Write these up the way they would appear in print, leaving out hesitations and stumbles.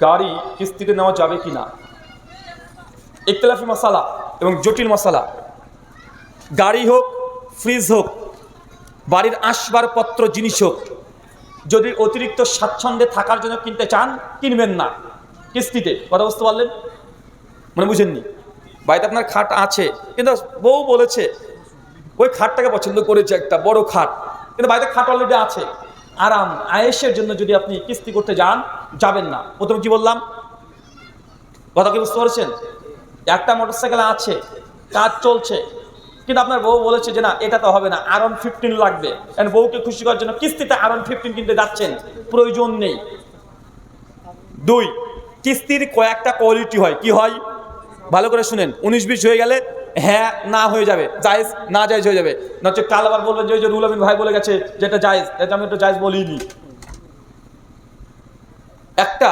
গাড়ি কিস্তিতে নেওয়া যাবে কি না, ইখতিলাফি মশালা এবং জটিল মশালা। গাড়ি হোক, ফ্রিজ হোক, বাড়ির আসবাবপত্র জিনিস হোক, যদি অতিরিক্ত স্বাচ্ছন্দ্যে থাকার জন্য কিনতে চান, কিনবেন না কিস্তিতে। কথা বুঝতে পারলেন? মানে বুঝেননি? বাড়িতে আপনার খাট আছে, কিন্তু বউ বলেছে ওই খাটটাকে পছন্দ করেছে, একটা বড় খাট, কিন্তু বাড়িতে খাট অলরেডি আছে। আরাম আয়েশের জন্য যদি আপনি কিস্তি করতে যান, যাবেন না। প্রথমে কি বললাম? কথা কি বুঝতে পারছেন? একটা মোটরসাইকেল আছে, কাজ চলছে, কিন্তু আপনার বউ বলেছে যে না, এটা তো হবে না, R115 লাগবে। বউকে খুশি করার জন্য কিস্তিতে R115 কিনতে যাচ্ছেন, প্রয়োজন নেই। 2, কিস্তির কয়েকটা কোয়ালিটি হয়। কি হয়? ভালো করে শুনেন। 19-20 হয়ে গেলে হ্যাঁ না হয়ে যাবে, জায়েজ না জায়েজ হয়ে যাবে। নচে কাল আবার বলবেন যে ওই যে রুহুল আমিন ভাই বলে গেছে যেটা জায়েজ, এটা আমি একটু জায়েজ বলিনি। একটা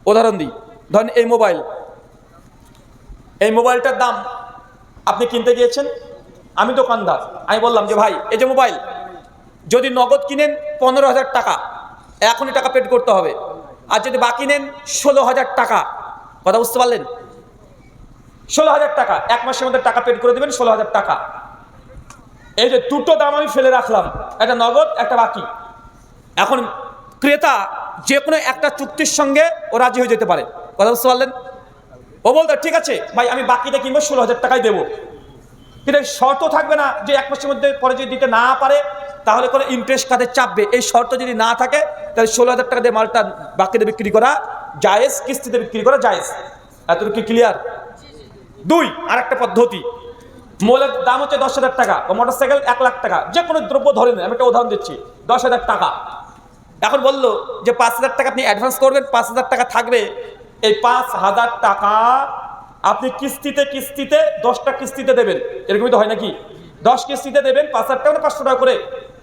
উদাহরণ দিই, ধরেন এই মোবাইলটার দাম আপনি কিনতে গিয়েছেন, আমি দোকানদার, আমি বললাম যে ভাই এই যে মোবাইল, যদি নগদ কিনেন 15,000 টাকা, এখনই টাকা পেড করতে হবে। আর যদি বাকি নেন 16,000 টাকা। কথা বুঝতে পারলেন? 16,000 টাকা, 1 মাসের মধ্যে টাকা পেড করে দেবেন, 16,000 টাকা। এই যে দুটো দাম আমি ফেলে রাখলাম, একটা নগদ, একটা বাকি। এখন ক্রেতা যে কোনো একটা চুক্তির সঙ্গে ও রাজি হয়ে যেতে পারে। কথা বুঝতে পারলেন? ও বলতো ঠিক আছে ভাই, আমি বাকিটা কিনবো, 16,000 টাকায় দেবো, কিন্তু শর্ত থাকবে না যে 1 মাসের মধ্যে পরে যদি দিতে না পারে তাহলে কোনো ইন্টারেস্ট কাদের চাপবে। এই শর্ত যদি না থাকে তাহলে 16,000 টাকা দিয়ে মালটা বাকিতে বিক্রি করা জায়েজ, কিস্তিতে বিক্রি করা জায়েজ। এতটুকু কি ক্লিয়ার? 2, আরেকটা পদ্ধতি, মোবাইলের দাম হচ্ছে 10,000 টাকা, বা মোটরসাইকেল 1 লাখ টাকা, যে কোনো দ্রব্য ধরে নেন, আমি একটা উদাহরণ দিচ্ছি, 10,000 টাকা। এখন বললো যে 5,000 টাকা আপনি অ্যাডভান্স করবেন, 5,000 টাকা থাকবে। এই 5,000 টাকা আপনি কিস্তিতে 10টা কিস্তিতে দেবেন। এরকমই তো হয় নাকি? 10 কিস্তিতে দেবেন, 5,000 টাকা, 500 টাকা করে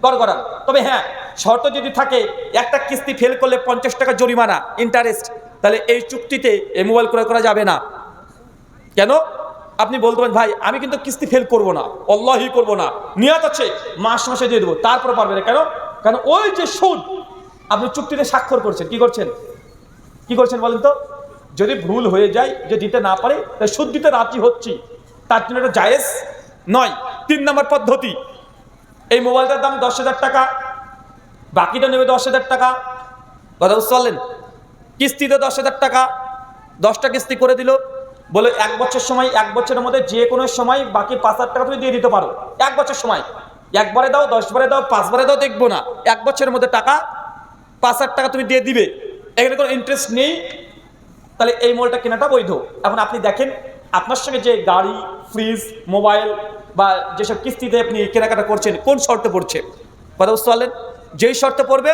গড়গড়ান। তবে হ্যাঁ, শর্ত যদি থাকে একটা কিস্তি ফেল করলে 50 টাকা জরিমানা, ইন্টারেস্ট, তাহলে এই চুক্তিতে এই মোবাইল ক্রয় করা যাবে না। কেন? আপনি বলতে পারেন ভাই আমি কিন্তু কিস্তি ফেল করবো না, আল্লাহি করবো না, নিয়ত আছে মাসে দিয়ে দেবো, তারপরে পারবে না। কেন? কারণ ওই যে সুদ আপনি চুক্তিতে স্বাক্ষর করছেন, কি করছেন বলেন তো? যদি ভুল হয়ে যায়, যে দিতে না পারে, তাই সুদ দিতে রাজি হচ্ছি, তার জন্য এটা জায়েজ নয়। 3 নম্বর পদ্ধতি, এই মোবাইলটার দাম 10,000 টাকা, বাকিটা নেবে 10,000 টাকা। কথা বুঝতে পারলেন? কিস্তিতে 10,000 টাকা, 10টা কিস্তি করে দিল, বলে 1 বছর সময়, 1 বছরের মধ্যে যে কোনো সময় বাকি 5,000 টাকা তুমি দিয়ে দিতে পারো। 1 বছর সময়, 1 বারে দাও, 10 বারে দাও, 5 বারে দাও, দেখবো না। 1 বছরের মধ্যে টাকা 5,000 টাকা তুমি দিয়ে দিবে, এখানে কোনো ইন্টারেস্ট নেই। তাহলে এই মোবাইলটা কেনাটা বৈধ। এখন আপনি দেখেন আপনার সঙ্গে যে গাড়ি, ফ্রিজ, মোবাইল বা যেসব কিস্তিতে আপনি কেনাকাটা করছেন, কোন শর্তে পড়ছে। কথা বুঝতে পারলেন? যেই শর্তে পড়বে,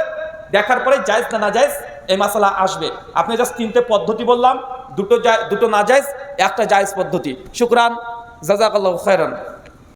দেখার পরে জায়েজ না নাজায়েজ এই মাসালা আসবে। আপনি জাস্ট 3টে পদ্ধতি বললাম, দুটো না জায়েজ, একটা জায়েজ পদ্ধতি। শুকরান, জাযাকাল্লাহু খায়রান।